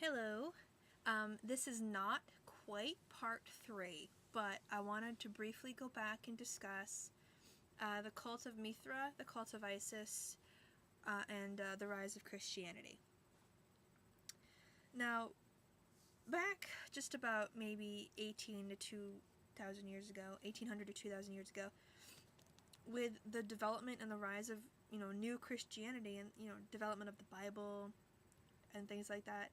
Hello. This is not quite part 3, but I wanted to briefly go back and discuss the cult of Mithra, the cult of Isis, and the rise of Christianity. Now, back just about maybe 1800 to 2,000 years ago, with the development and the rise of, new Christianity and, development of the Bible and things like that,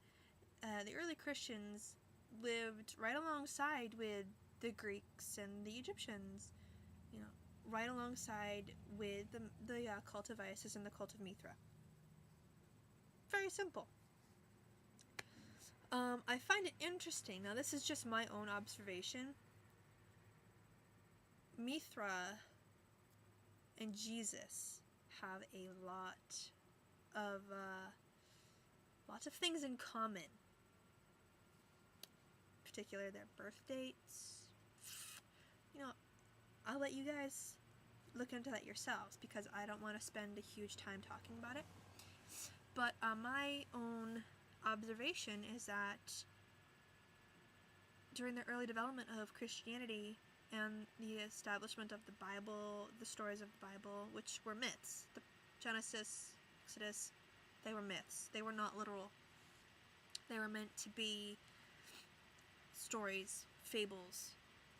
the early Christians lived right alongside with the Greeks and the Egyptians, right alongside with the cult of Isis and the cult of Mithra. Very simple. I find it interesting. Now, this is just my own observation. Mithra and Jesus have a lots of things in common. Particular their birth dates. I'll let you guys look into that yourselves because I don't want to spend a huge time talking about it. But my own observation is that during the early development of Christianity and the establishment of the Bible, the stories of the Bible, which were myths, the Genesis, Exodus, they were myths. They were not literal. They were meant to be stories, fables,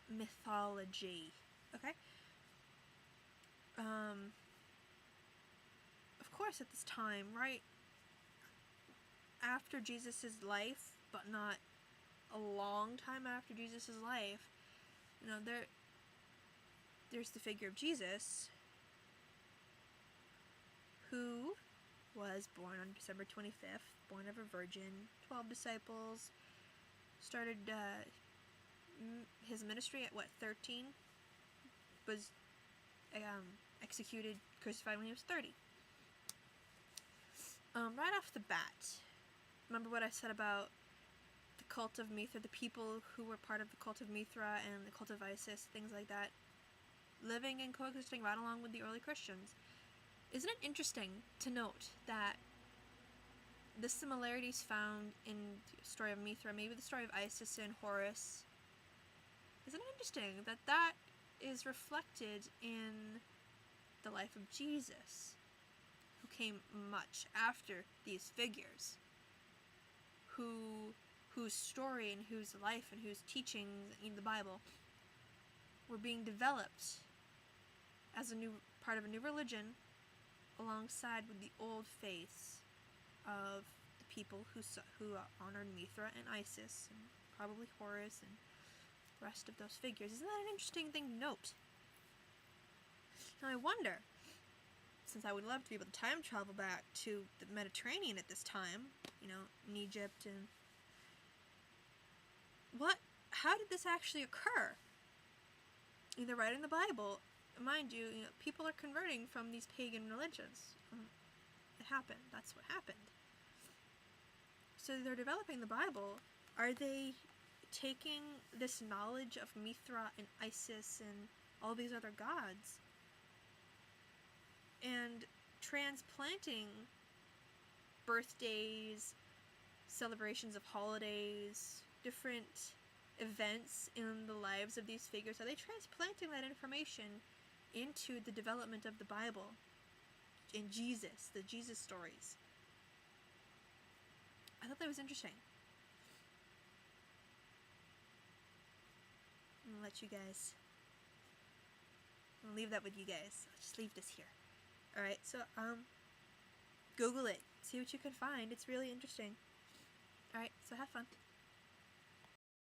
mythology. Okay? Of course, at this time, right after Jesus' life, but not a long time after Jesus' life, there's the figure of Jesus, who was born on December 25th, born of a virgin, 12 disciples, started his ministry at 13, was executed, crucified when he was 30. Right off the bat, remember what I said about the cult of Mithra, the people who were part of the cult of Mithra and the cult of Isis, things like that, living and coexisting right along with the early Christians. Isn't it interesting to note that the similarities found in the story of Mithra, maybe the story of Isis and Horus, isn't it interesting that that is reflected in the life of Jesus, who came much after these figures, whose story and whose life and whose teachings in the Bible were being developed as a new part of a new religion alongside with the old faiths of the people who honored Mithra and Isis and probably Horus and the rest of those figures. Isn't that an interesting thing to note? Now I wonder, since I would love to be able to time travel back to the Mediterranean at this time, in Egypt, and how did this actually occur? Either right in the Bible, mind you, people are converting from these pagan religions. It happened. That's what happened. So they're developing the Bible. Are they taking this knowledge of Mithra and Isis and all these other gods and transplanting birthdays, celebrations of holidays, different events in the lives of these figures? Are they transplanting that information into the development of the Bible and Jesus, the Jesus stories? I thought that was interesting. I'm gonna let you guys, I'll leave that with you guys. I'll just leave this here. Alright, so Google it. See what you can find. It's really interesting. Alright, so have fun.